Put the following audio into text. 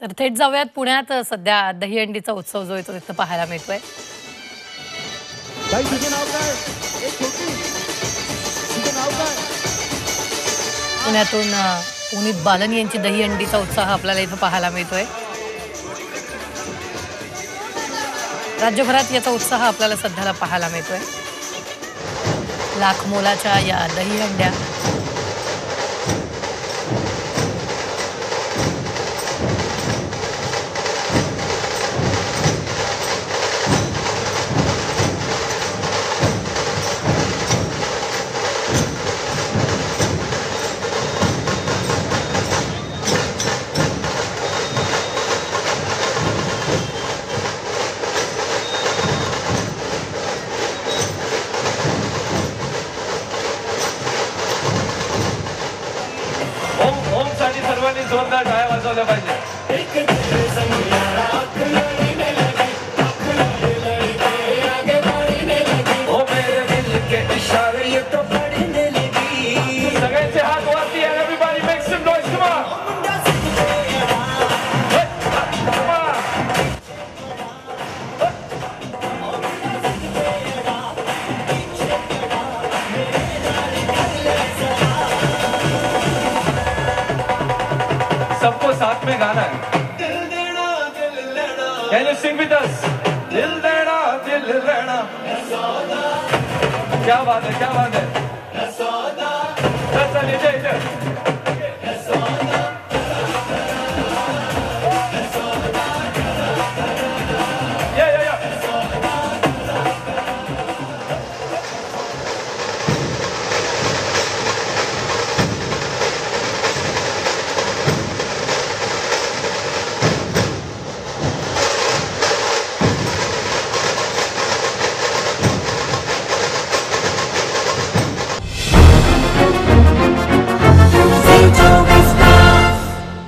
तर थेट जाऊयात पुण्यात सध्या दहीहंडीचा उत्सव जो आहे तो तिथं पाहायला मिळतोय. ताई तुझं नाव काय? एक छोटी. तुझं नाव काय? पुण्यातून पुनीत बालन यांची दहीहंडीचा उत्साह आपल्याला इथं पाहायला मिळतोय. राज्यभरात याचा उत्साह आपल्याला सध्याला पाहायला मिळतोय. लाख मोलाच्या या दहीहंड्या ओम साठी सर्वांनी जोरदार टाळ्या वाजवल्या पाहिजे. सगळ्यांचे हात वरती and everybody make some noise, come on. Come on. सबको साथ में गाना है. Can you sing with us? दिल देना दिल लेना. क्या बात है, क्या बात है.